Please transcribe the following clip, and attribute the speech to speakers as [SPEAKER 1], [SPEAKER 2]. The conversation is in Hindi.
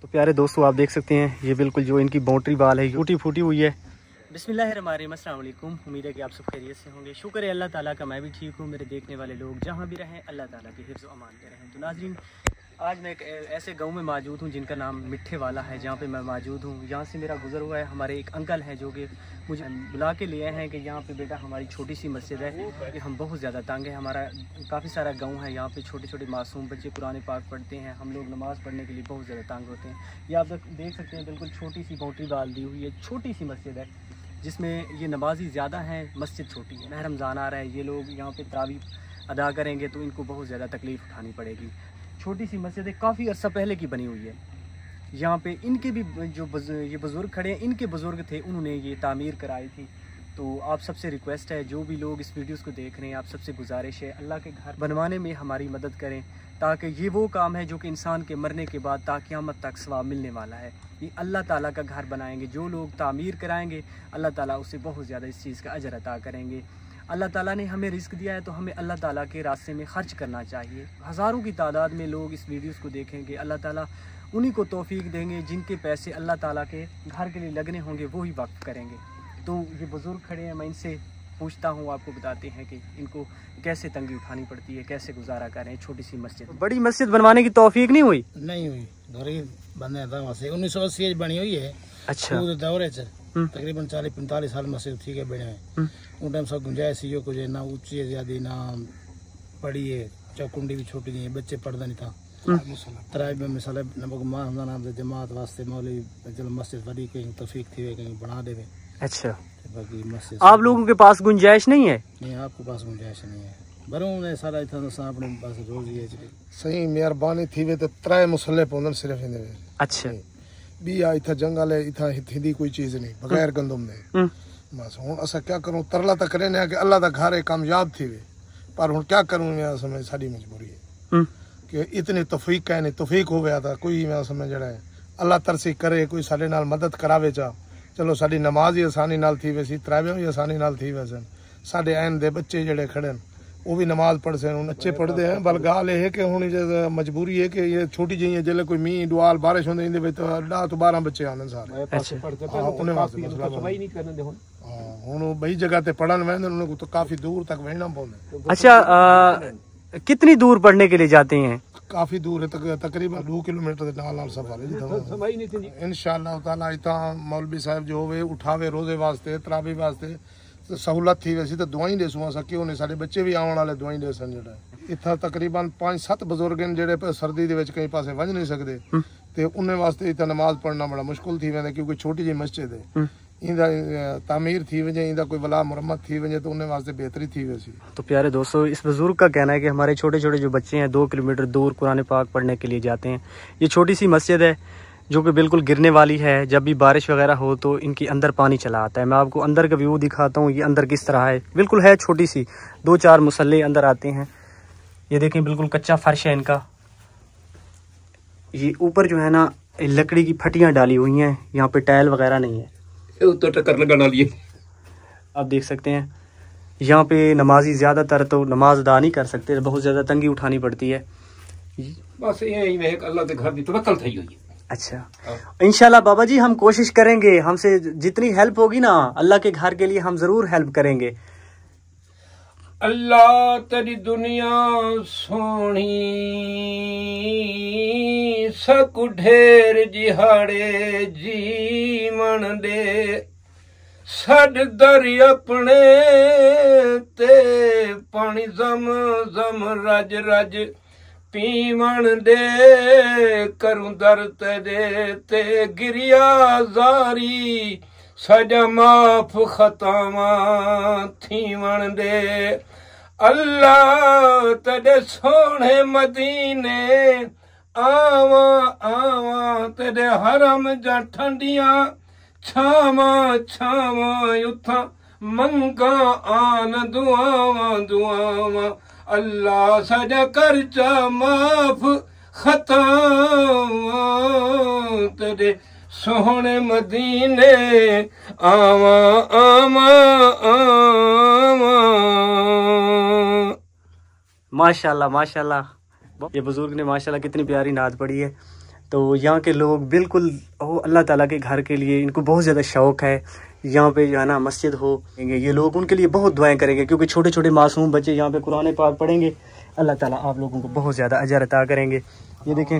[SPEAKER 1] तो प्यारे दोस्तों आप देख सकते हैं ये बिल्कुल जो इनकी बाउंड्री वाल है टूटी फूटी हुई है। बिस्मिल्लाहिर्रहमानिर्रहीम, अस्सलाम वालेकुम। उम्मीद है कि आप सब खैरियत से होंगे। शुक्र है अल्लाह ताला का, मैं भी ठीक हूँ। मेरे देखने वाले लोग जहाँ भी रहें अल्लाह ताला के हिफ्ज़ व अमान में रहें। तो नाज़रीन, आज मैं एक ऐसे गांव में मौजूद हूँ जिनका नाम मिठे वाला है, जहाँ पे मैं मौजूद हूँ। यहाँ से मेरा गुजर हुआ है। हमारे एक अंकल हैं जो कि मुझे बुला के लिए हैं कि यहाँ पे बेटा हमारी छोटी सी मस्जिद है कि हम बहुत ज़्यादा तंग है। हमारा काफ़ी सारा गांव है, यहाँ पे छोटे छोटे मासूम बच्चे कुरान पाक पढ़ते हैं। हम लोग नमाज़ पढ़ने के लिए बहुत ज़्यादा तंग होते हैं। ये आप देख सकते हैं बिल्कुल छोटी सी बाउंड्री डाल दी हुई है, छोटी सी मस्जिद है जिसमें ये नमाजी ज़्यादा हैं, मस्जिद छोटी है। माह रमज़ान आ रहा है, ये लोग यहाँ पे तरावीह अदा करेंगे तो इनको बहुत ज़्यादा तकलीफ़ उठानी पड़ेगी। छोटी सी मस्जिद है, काफ़ी अर्सा पहले की बनी हुई है। यहाँ पे इनके भी जो ये बुज़ुर्ग खड़े हैं, इनके बुज़ुर्ग थे, उन्होंने ये तामीर कराई थी। तो आप सबसे रिक्वेस्ट है, जो भी लोग इस वीडियोस को देख रहे हैं, आप सबसे गुजारिश है अल्लाह के घर बनवाने में हमारी मदद करें, ताकि ये वो काम है जो कि इंसान के मरने के बाद ता क़यामत तक सवाब मिलने वाला है। ये अल्लाह ताला का घर बनाएंगे, जो लोग तामीर कराएंगे अल्लाह ताला उससे बहुत ज़्यादा इस चीज़ का अजर अता करेंगे। अल्लाह ताला ने हमें रिस्क दिया है तो हमें अल्लाह ताला के रास्ते में खर्च करना चाहिए। हज़ारों की तादाद में लोग इस वीडियोस को देखेंगे, अल्लाह ताला उन्हीं को तौफीक देंगे जिनके पैसे अल्लाह ताला के घर के लिए लगने होंगे, वही वक्फ करेंगे। तो ये बुज़ुर्ग खड़े हैं, मैं इनसे पूछता हूँ, आपको बताते हैं कि इनको कैसे तंगी उठानी पड़ती है, कैसे गुजारा करें छोटी सी मस्जिद। बड़ी मस्जिद बनवाने की तौफीक नहीं हुई?
[SPEAKER 2] नहीं हुई, गरीब बंदे था वहाँ से 1980 बनी हुई है।
[SPEAKER 1] अच्छा,
[SPEAKER 2] दौरे तकरीबन 40-45 साल मस्जिद ठीक है बने हैं। उन टाइम सब गुंजाइश ही कुछ ना ऊंची है ज्यादा ना बड़ी है, चौकुंडी भी छोटी नहीं है, बच्चे पढ़ता नहीं था। तराई में मिसाल नाम जमात वास्ते मौलवी चलो मस्जिद बड़ी कहीं तौफीक थी कहीं बना दे।
[SPEAKER 1] अच्छा,
[SPEAKER 2] बाकी मस्जिद
[SPEAKER 1] आप लोगों के पास गुंजाइश नहीं है?
[SPEAKER 2] नहीं, आपके पास गुंजाइश नहीं है। बरों ने सारा इतना अपने पास रोज ही है सही मेहरबानी थी वे तो 3 मुसल्ले पौंदन सिर्फ इन।
[SPEAKER 1] अच्छा,
[SPEAKER 2] भी आ इथा जंगल है, इथा हिंदी कोई चीज नहीं बगैर गंदम ने। बस हुन असा क्या करूं, तरला तक करे ने कि अल्लाह दा घर है कामयाब थी वे, पर हुन क्या करूं, मैं समझ साडी मजबूरी है कि इतनी तौफीक है नहीं, तौफीक हो गया था कोई मैं समझ जड़ा है अल्लाह तरसी करे, कोई साडे नाल मदद करावे चा। चलो साडी नमाज ही आसानी नाल थी वैसी, तरावे भी आसानी नाल थी वैसे। साडे ऐन दे बच्चे जड़े खड़े वो भी नमाज पढ़ से अच्छे पढ़ते हैं। बल गाल है कि हुन मजबूरी है कि ये छोटी जी है, जिले कोई मीह दुआल बारिश होंदे इंदे विच 10 तो 12 बच्चे आने सारे। उन्हें वास्ते हुन बई जगह ते पढ़न वेंदे उन्हें को तो काफी दूर तक वेना पौंदे।
[SPEAKER 1] अच्छा, कितनी दूर पढ़ने के लिए जाते हैं?
[SPEAKER 2] काफी दूर है, तकरीबन 2 किलोमीटर के नाल सफर है। इंशाअल्लाह ताला इता मौलवी साहब जो होवे उठावे रोजे वास्ते तरावी वास्ते सहूलत थी वैसी तो दवाई दे सुआ सके उन्हें साडे बच्चे भी आने वाले दवाई दे सन। जड़ा इथा तकरीबन 5-7 बुजुर्ग ने जेडे सर्दी दे विच कई पासे वज नहीं सकदे ते उन्हें वास्ते इता नमाज पढ़ना बड़ा मुश्किल थी वेंदा, क्योंकि छोटी जी मस्जिद है। इंदा तामीर थी वजे, इंदा कोई वला मुरम्मत थी वजे तो उन्हें वास्ते बेहतरी थी वैसी।
[SPEAKER 1] तो प्यारे दोस्तों, इस बुजुर्ग का कहना है कि हमारे छोटे छोटे जो बच्चे हैं 2 किलोमीटर दूर कुरान पाक पढ़ने के लिए जाते हैं। ये छोटी सी मस्जिद है जो कि बिल्कुल गिरने वाली है, जब भी बारिश वगैरह हो तो इनके अंदर पानी चला आता है। मैं आपको अंदर का व्यू दिखाता हूँ, ये अंदर किस तरह है। बिल्कुल है छोटी सी, 2-4 मुसल्ले अंदर आते हैं। ये देखें बिल्कुल कच्चा फर्श है इनका। ये ऊपर जो है ना लकड़ी की फटियाँ डाली हुई हैं, यहाँ पे टाइल वगैरह नहीं है।
[SPEAKER 3] तो टक्कर लगाना लिए
[SPEAKER 1] आप देख सकते हैं यहाँ पे नमाजी ज़्यादातर तो नमाज अदा नहीं कर सकते, बहुत ज़्यादा तंगी उठानी पड़ती है।
[SPEAKER 3] बस यही में अल्लाह के घर की तवक्कल थई हुई है।
[SPEAKER 1] अच्छा, इंशाल्लाह बाबा जी हम कोशिश करेंगे, हमसे जितनी हेल्प होगी ना अल्लाह के घर के लिए हम जरूर हेल्प करेंगे।
[SPEAKER 3] अल्लाह तेरी दुनिया सोनी सकु ढेर जिहाड़े जीवन दे सड दर अपने ते पानी जम जम रज रज पीवन दे करूं दर ते गिरिया जारी सजा माफ खतावा थीवन दे। अल्लाह तेरे सोने मदीने आवा आवा तेरे हरम जा ठंडिया छावा छावा उथा मंगा आन दुआवा दुआवा। अल्लाह सजा करचा माफ खतावा तेरे सोहने मदीने आवा आवा आवा।
[SPEAKER 1] माशाल्लाह माशाल्लाह, ये बुजुर्ग ने माशाल्लाह कितनी प्यारी नात पढ़ी है। तो यहाँ के लोग बिल्कुल अल्लाह ताला के घर के लिए इनको बहुत ज़्यादा शौक़ है। यहाँ पे जो है ना मस्जिद हो, ये लोग उनके लिए बहुत दुआएं करेंगे, क्योंकि छोटे छोटे मासूम बच्चे यहाँ पे कुरान पाक पढ़ेंगे। अल्लाह ताला आप लोगों को बहुत ज़्यादा अजर अता करेंगे। ये देखें